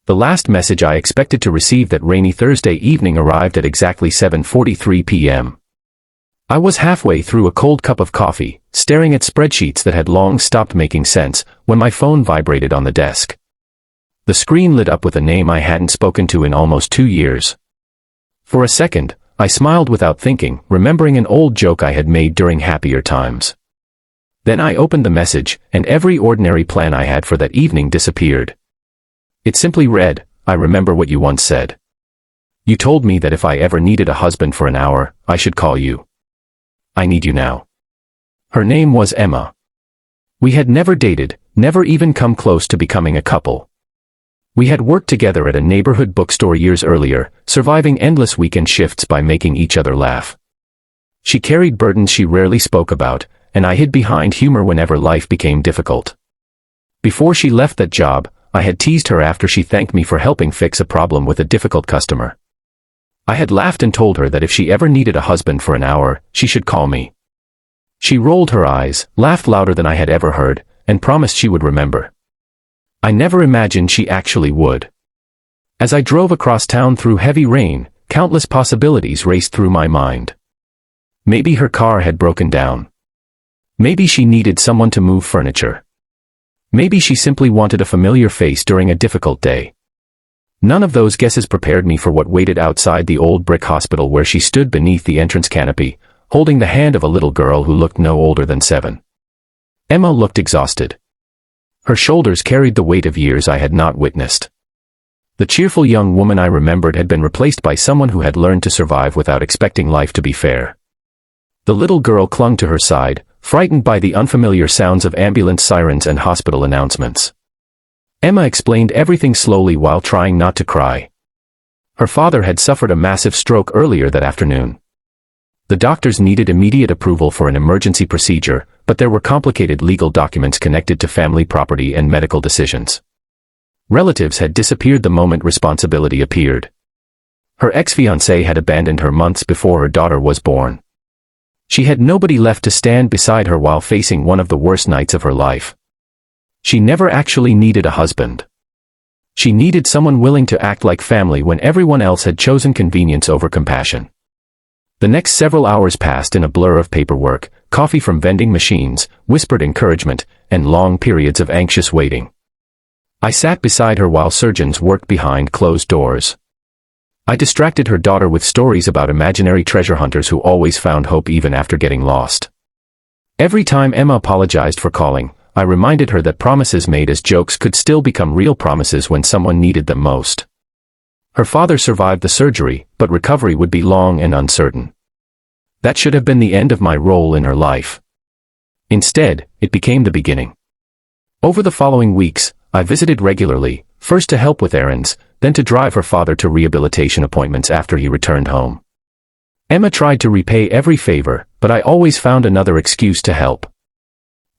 The last message I expected to receive that rainy Thursday evening arrived at exactly 7:43 p.m. I was halfway through a cold cup of coffee, staring at spreadsheets that had long stopped making sense, when my phone vibrated on the desk. The screen lit up with a name I hadn't spoken to in almost 2 years. For a second, I smiled without thinking, remembering an old joke I had made during happier times. Then I opened the message, and every ordinary plan I had for that evening disappeared. It simply read, "I remember what you once said. You told me that if I ever needed a husband for an hour, I should call you. I need you now." Her name was Emma. We had never dated, never even come close to becoming a couple. We had worked together at a neighborhood bookstore years earlier, surviving endless weekend shifts by making each other laugh. She carried burdens she rarely spoke about, and I hid behind humor whenever life became difficult. Before she left that job, I had teased her after she thanked me for helping fix a problem with a difficult customer. I had laughed and told her that if she ever needed a husband for an hour, she should call me. She rolled her eyes, laughed louder than I had ever heard, and promised she would remember. I never imagined she actually would. As I drove across town through heavy rain, countless possibilities raced through my mind. Maybe her car had broken down. Maybe she needed someone to move furniture. Maybe she simply wanted a familiar face during a difficult day. None of those guesses prepared me for what waited outside the old brick hospital where she stood beneath the entrance canopy, holding the hand of a little girl who looked no older than 7. Emma looked exhausted. Her shoulders carried the weight of years I had not witnessed. The cheerful young woman I remembered had been replaced by someone who had learned to survive without expecting life to be fair. The little girl clung to her side, frightened by the unfamiliar sounds of ambulance sirens and hospital announcements. Emma explained everything slowly while trying not to cry. Her father had suffered a massive stroke earlier that afternoon. The doctors needed immediate approval for an emergency procedure, but there were complicated legal documents connected to family property and medical decisions. Relatives had disappeared the moment responsibility appeared. Her ex-fiancé had abandoned her months before her daughter was born. She had nobody left to stand beside her while facing one of the worst nights of her life. She never actually needed a husband. She needed someone willing to act like family when everyone else had chosen convenience over compassion. The next several hours passed in a blur of paperwork, coffee from vending machines, whispered encouragement, and long periods of anxious waiting. I sat beside her while surgeons worked behind closed doors. I distracted her daughter with stories about imaginary treasure hunters who always found hope even after getting lost. Every time Emma apologized for calling, I reminded her that promises made as jokes could still become real promises when someone needed them most. Her father survived the surgery, but recovery would be long and uncertain. That should have been the end of my role in her life. Instead, it became the beginning. Over the following weeks, I visited regularly, first to help with errands, then to drive her father to rehabilitation appointments after he returned home. Emma tried to repay every favor, but I always found another excuse to help.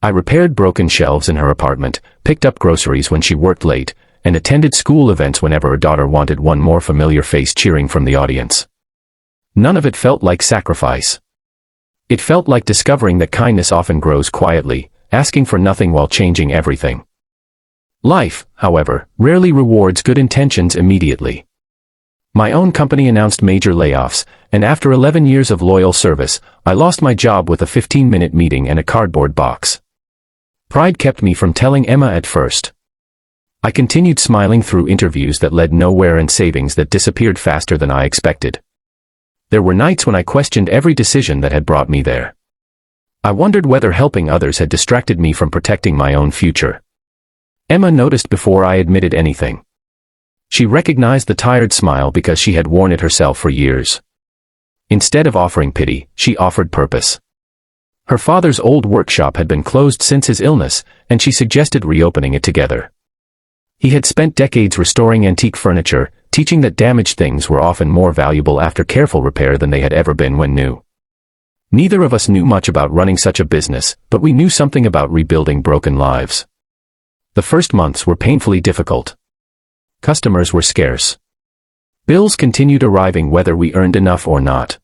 I repaired broken shelves in her apartment, picked up groceries when she worked late, and attended school events whenever her daughter wanted one more familiar face cheering from the audience. None of it felt like sacrifice. It felt like discovering that kindness often grows quietly, asking for nothing while changing everything. Life, however, rarely rewards good intentions immediately. My own company announced major layoffs, and after 11 years of loyal service, I lost my job with a 15-minute meeting and a cardboard box. Pride kept me from telling Emma at first. I continued smiling through interviews that led nowhere and savings that disappeared faster than I expected. There were nights when I questioned every decision that had brought me there. I wondered whether helping others had distracted me from protecting my own future. Emma noticed before I admitted anything. She recognized the tired smile because she had worn it herself for years. Instead of offering pity, she offered purpose. Her father's old workshop had been closed since his illness, and she suggested reopening it together. He had spent decades restoring antique furniture, teaching that damaged things were often more valuable after careful repair than they had ever been when new. Neither of us knew much about running such a business, but we knew something about rebuilding broken lives. The first months were painfully difficult. Customers were scarce. Bills continued arriving whether we earned enough or not.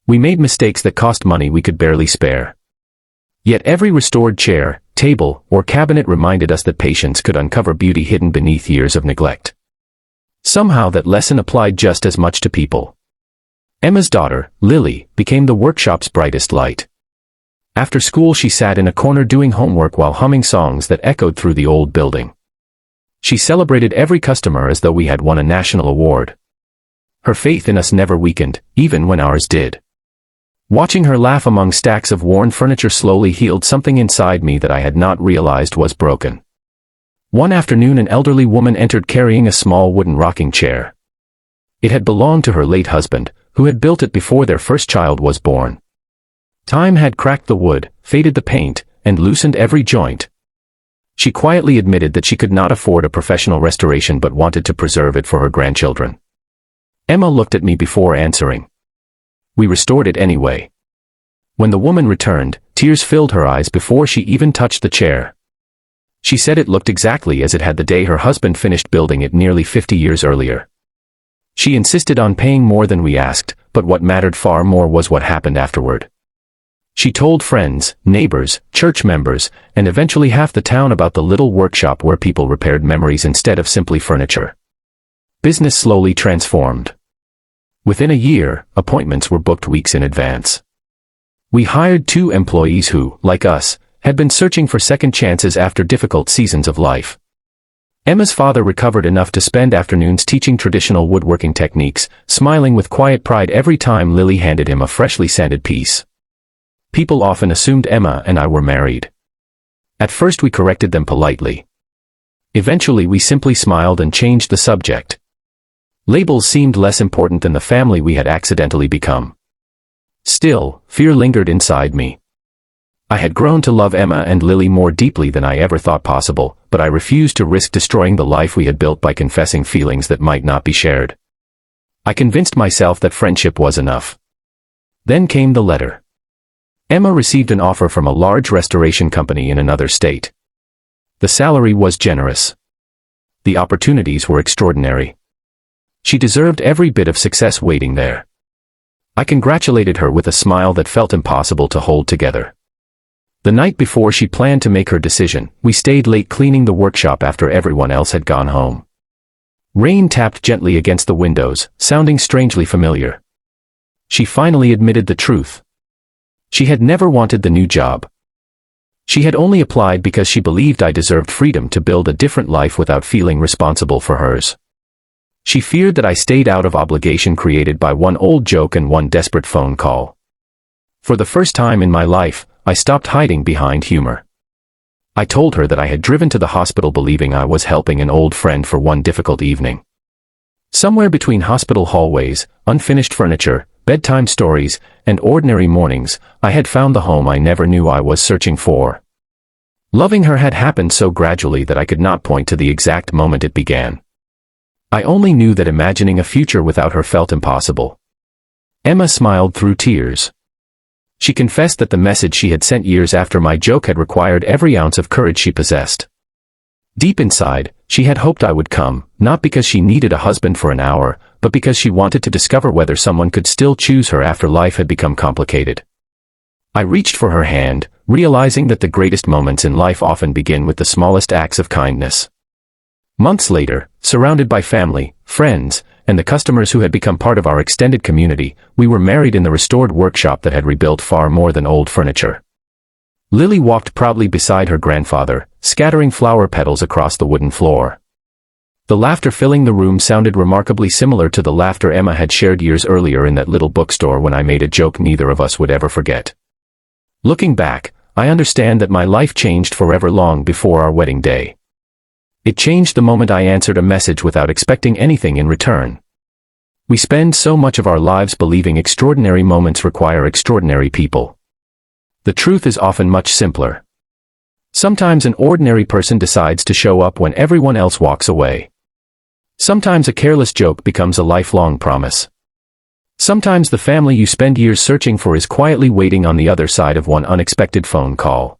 We made mistakes that cost money we could barely spare. Yet every restored chair, table, or cabinet reminded us that patience could uncover beauty hidden beneath years of neglect. Somehow that lesson applied just as much to people. Emma's daughter, Lily, became the workshop's brightest light. After school she sat in a corner doing homework while humming songs that echoed through the old building. She celebrated every customer as though we had won a national award. Her faith in us never weakened, even when ours did. Watching her laugh among stacks of worn furniture slowly healed something inside me that I had not realized was broken. One afternoon an elderly woman entered carrying a small wooden rocking chair. It had belonged to her late husband, who had built it before their first child was born. Time had cracked the wood, faded the paint, and loosened every joint. She quietly admitted that she could not afford a professional restoration but wanted to preserve it for her grandchildren. Emma looked at me before answering. We restored it anyway. When the woman returned, tears filled her eyes before she even touched the chair. She said it looked exactly as it had the day her husband finished building it nearly 50 years earlier. She insisted on paying more than we asked, but what mattered far more was what happened afterward. She told friends, neighbors, church members, and eventually half the town about the little workshop where people repaired memories instead of simply furniture. Business slowly transformed. Within a year, appointments were booked weeks in advance. We hired 2 employees who, like us, had been searching for second chances after difficult seasons of life. Emma's father recovered enough to spend afternoons teaching traditional woodworking techniques, smiling with quiet pride every time Lily handed him a freshly sanded piece. People often assumed Emma and I were married. At first we corrected them politely. Eventually we simply smiled and changed the subject. Labels seemed less important than the family we had accidentally become. Still, fear lingered inside me. I had grown to love Emma and Lily more deeply than I ever thought possible, but I refused to risk destroying the life we had built by confessing feelings that might not be shared. I convinced myself that friendship was enough. Then came the letter. Emma received an offer from a large restoration company in another state. The salary was generous. The opportunities were extraordinary. She deserved every bit of success waiting there. I congratulated her with a smile that felt impossible to hold together. The night before she planned to make her decision, we stayed late cleaning the workshop after everyone else had gone home. Rain tapped gently against the windows, sounding strangely familiar. She finally admitted the truth. She had never wanted the new job. She had only applied because she believed I deserved freedom to build a different life without feeling responsible for hers. She feared that I stayed out of obligation created by one old joke and one desperate phone call. For the first time in my life, I stopped hiding behind humor. I told her that I had driven to the hospital believing I was helping an old friend for one difficult evening. Somewhere between hospital hallways, unfinished furniture, bedtime stories, and ordinary mornings, I had found the home I never knew I was searching for. Loving her had happened so gradually that I could not point to the exact moment it began. I only knew that imagining a future without her felt impossible. Emma smiled through tears. She confessed that the message she had sent years after my joke had required every ounce of courage she possessed. Deep inside, she had hoped I would come, not because she needed a husband for an hour, but because she wanted to discover whether someone could still choose her after life had become complicated. I reached for her hand, realizing that the greatest moments in life often begin with the smallest acts of kindness. Months later, surrounded by family, friends, and the customers who had become part of our extended community, we were married in the restored workshop that had rebuilt far more than old furniture. Lily walked proudly beside her grandfather, scattering flower petals across the wooden floor. The laughter filling the room sounded remarkably similar to the laughter Emma had shared years earlier in that little bookstore when I made a joke neither of us would ever forget. Looking back, I understand that my life changed forever long before our wedding day. It changed the moment I answered a message without expecting anything in return. We spend so much of our lives believing extraordinary moments require extraordinary people. The truth is often much simpler. Sometimes an ordinary person decides to show up when everyone else walks away. Sometimes a careless joke becomes a lifelong promise. Sometimes the family you spend years searching for is quietly waiting on the other side of one unexpected phone call.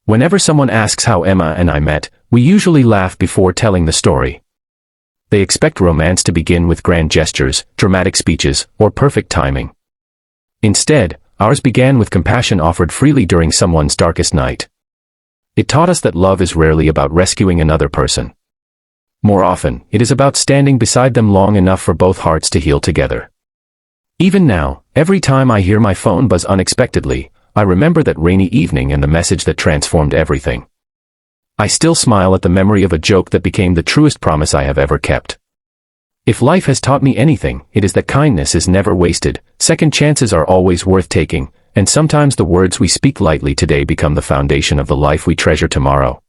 Whenever someone asks how Emma and I met, we usually laugh before telling the story. They expect romance to begin with grand gestures, dramatic speeches, or perfect timing. Instead, ours began with compassion offered freely during someone's darkest night. It taught us that love is rarely about rescuing another person. More often, it is about standing beside them long enough for both hearts to heal together. Even now, every time I hear my phone buzz unexpectedly, I remember that rainy evening and the message that transformed everything. I still smile at the memory of a joke that became the truest promise I have ever kept. If life has taught me anything, it is that kindness is never wasted, second chances are always worth taking, and sometimes the words we speak lightly today become the foundation of the life we treasure tomorrow.